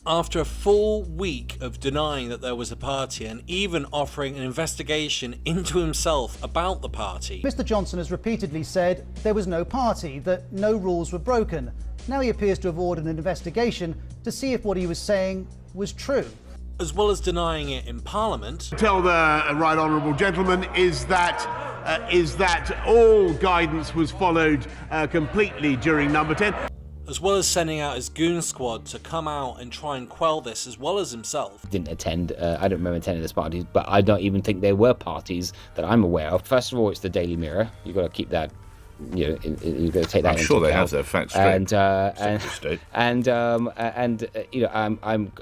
After a full week of denying that there was a party and even offering an investigation into himself about the party, Mr Johnson has repeatedly said there was no party, that no rules were broken. Now he appears to have ordered an investigation to see if what he was saying was true. as well as denying it in Parliament. Tell the right honourable gentleman is that all guidance was followed completely during number 10. As well as sending out his goon squad to come out and try and quell this, as well as himself. Didn't attend, I don't remember attending this party, but I don't even think there were parties that I'm aware of. First of all, it's the Daily Mirror. You've got to keep that, you've got to take that into account. I'm sure they have their facts straight.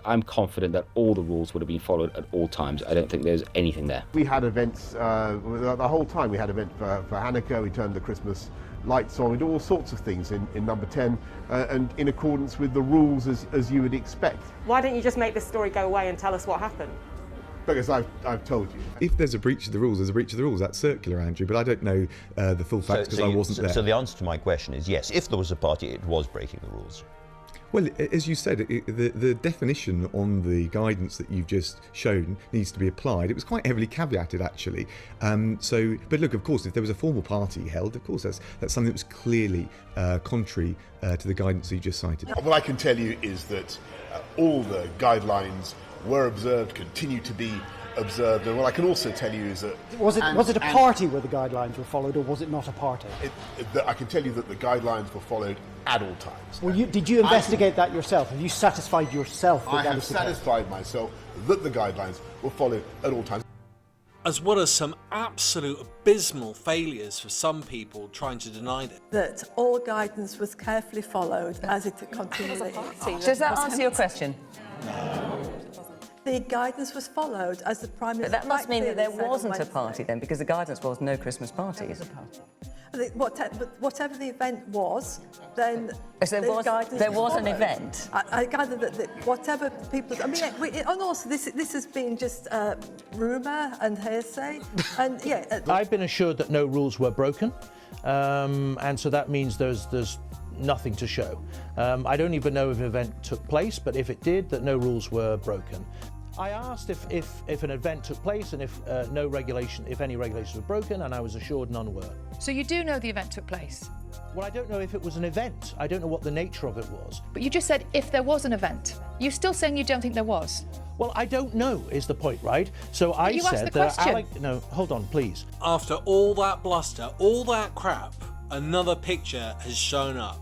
I'm confident that all the rules would have been followed at all times. I don't think there's anything there. We had events, the whole time we had events for Hanukkah, we turned the Christmas lights on, we do all sorts of things in number 10 and in accordance with the rules as you would expect. Why don't you just make this story go away and tell us what happened? Because I've told you. If there's a breach of the rules, there's a breach of the rules. That's circular, Andrew, but I don't know the full facts because I wasn't there. So the answer to my question is yes, if there was a party, it was breaking the rules. Well, as you said, the definition on the guidance that you've just shown needs to be applied. It was quite heavily caveated, actually. But look, of course, if there was a formal party held, of course, that's something that was clearly contrary to the guidance that you just cited. What I can tell you is that all the guidelines were observed, continue to be observed, and what I can also tell you is that... Was it a party where the guidelines were followed, or was it not a party? I can tell you that the guidelines were followed at all times. Well, did you investigate that yourself? Have you satisfied yourself that I that have was the case? satisfied myself that the guidelines were followed at all times. As well as some absolute abysmal failures for some people trying to deny it. That all guidance was carefully followed as it continually is. Does that answer your question? The guidance was followed as the Prime Minister... But that must mean that there wasn't a party then, because the guidance was no Christmas parties. Whatever the event was, then So there was an event? I gather that whatever people... I mean, and also this has been just rumour and hearsay, and yeah... I've been assured that no rules were broken, and so that means there's nothing to show. I don't even know if an event took place, but if it did, that no rules were broken. I asked if an event took place and if any regulations were broken, and I was assured none were. So you do know the event took place? Well, I don't know if it was an event. I don't know what the nature of it was. But you just said if there was an event. You're still saying you don't think there was? Well, I don't know is the point, right? So I said that... No, hold on, please. After all that bluster, all that crap, another picture has shown up.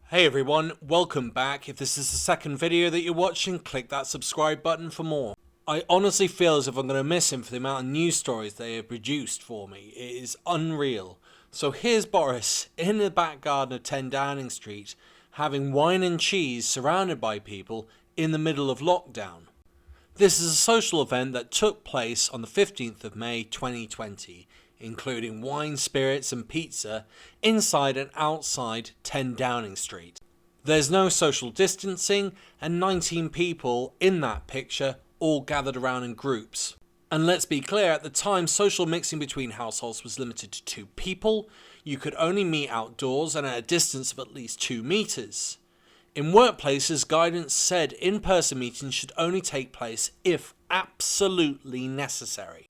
Hey everyone, welcome back. If this is the second video that you're watching, click that subscribe button for more. I honestly feel as if I'm going to miss him for the amount of news stories they have produced for me. It is unreal. So here's Boris in the back garden of 10 Downing Street, having wine and cheese surrounded by people in the middle of lockdown. This is a social event that took place on the 15th of May 2020. Including wine, spirits and pizza inside and outside 10 Downing Street. There's no social distancing and 19 people in that picture all gathered around in groups. And let's be clear, at the time social mixing between households was limited to 2 people. You could only meet outdoors and at a distance of at least 2 meters. In workplaces, guidance said in-person meetings should only take place if absolutely necessary.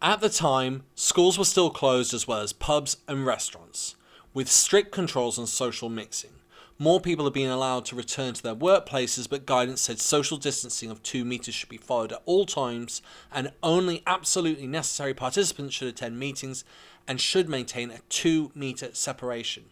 At the time, schools were still closed as well as pubs and restaurants, with strict controls on social mixing. More people are being allowed to return to their workplaces, but guidance said social distancing of 2 meters should be followed at all times, and only absolutely necessary participants should attend meetings and should maintain a 2-meter separation.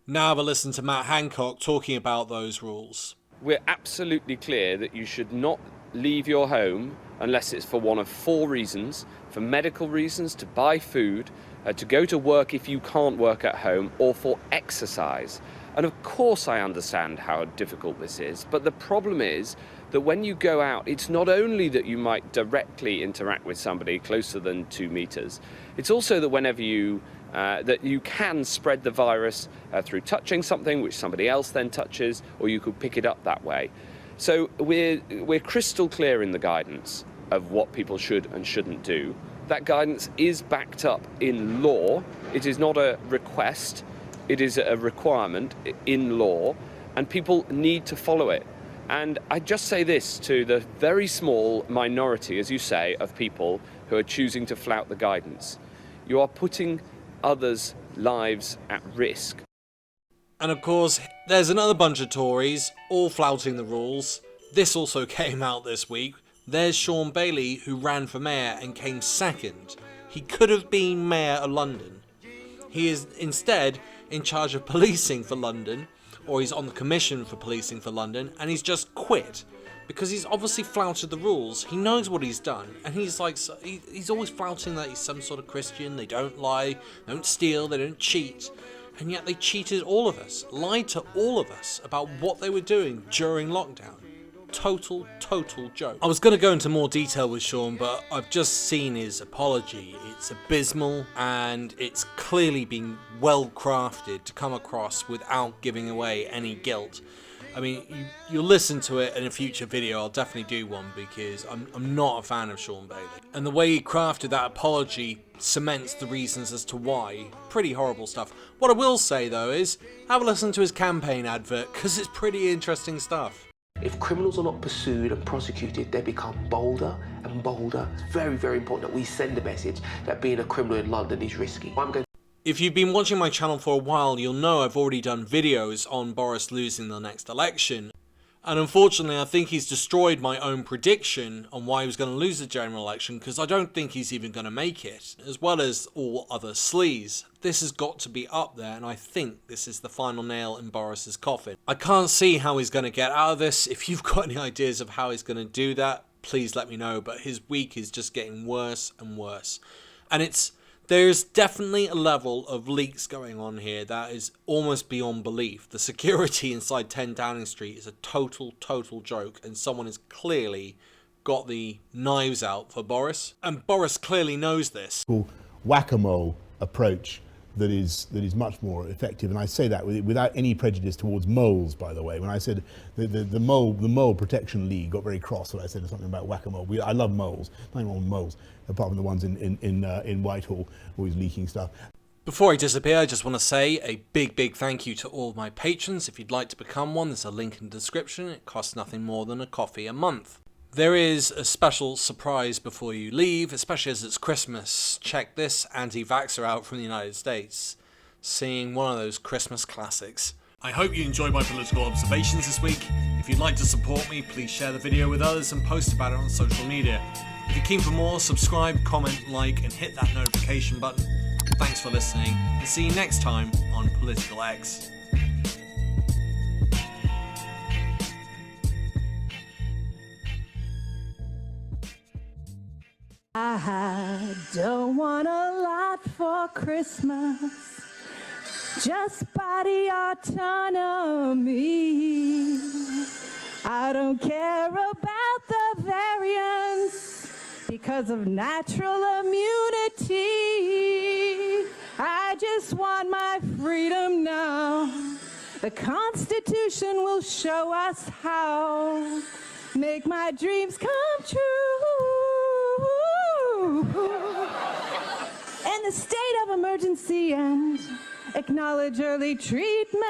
Now have a listen to Matt Hancock talking about those rules. We're absolutely clear that you should not leave your home unless it's for one of 4 reasons: for medical reasons, to buy food, to go to work if you can't work at home, or for exercise. And of course I understand how difficult this is, but the problem is that when you go out, it's not only that you might directly interact with somebody closer than 2 meters, it's also that whenever you can spread the virus through touching something which somebody else then touches, or you could pick it up that way. So we're crystal clear in the guidance of what people should and shouldn't do. That guidance is backed up in law. It is not a request. It is a requirement in law, and people need to follow it. And I just say this to the very small minority, as you say, of people who are choosing to flout the guidance. You are putting others' lives at risk. And of course, there's another bunch of Tories, all flouting the rules. This also came out this week. There's Shaun Bailey, who ran for mayor and came second. He could have been mayor of London. He is instead in charge of policing for London, or he's on the commission for policing for London, and he's just quit because he's obviously flouted the rules. He knows what he's done, and he's like, he's always flouting that he's some sort of Christian. They don't lie, they don't steal, they don't cheat, and yet they cheated all of us, lied to all of us about what they were doing during lockdown. Total joke. I was going to go into more detail with Shaun, but I've just seen his apology. It's abysmal, and it's clearly been well crafted to come across without giving away any guilt. I mean, you'll listen to it in a future video. I'll definitely do one because I'm not a fan of Shaun Bailey. And the way he crafted that apology cements the reasons as to why. Pretty horrible stuff. What I will say though is, have a listen to his campaign advert because it's pretty interesting stuff. If criminals are not pursued and prosecuted, they become bolder and bolder. It's very, very important that we send a message that being a criminal in London is risky. If you've been watching my channel for a while, you'll know I've already done videos on Boris losing the next election. And unfortunately, I think he's destroyed my own prediction on why he was going to lose the general election, because I don't think he's even going to make it, as well as all other sleaze. This has got to be up there, and I think this is the final nail in Boris's coffin. I can't see how he's going to get out of this. If you've got any ideas of how he's going to do that, please let me know, but his week is just getting worse and worse. And there's definitely a level of leaks going on here that is almost beyond belief. The security inside 10 Downing Street is a total joke, and someone has clearly got the knives out for Boris. And Boris clearly knows this. Whack-a-mole approach that is much more effective, and I say that without any prejudice towards moles, by the way. When I said the Mole Protection League got very cross when I said something about whack-a-mole. I love moles, nothing wrong with moles, apart from the ones in Whitehall, always leaking stuff. Before I disappear, I just want to say a big thank you to all of my patrons. If you'd like to become one, there's a link in the description. It costs nothing more than a coffee a month. There is a special surprise before you leave, especially as it's Christmas. Check this anti-vaxxer out from the United States, singing one of those Christmas classics. I hope you enjoyed my political observations this week. If you'd like to support me, please share the video with others and post about it on social media. If you're keen for more, subscribe, comment, like, and hit that notification button. Thanks for listening, and see you next time on Political X. I don't want a lot for Christmas, just body autonomy. I don't care about the variants because of natural immunity. I just want my freedom now. The Constitution will show us how. Make my dreams come true. In the state of emergency and acknowledge early treatment.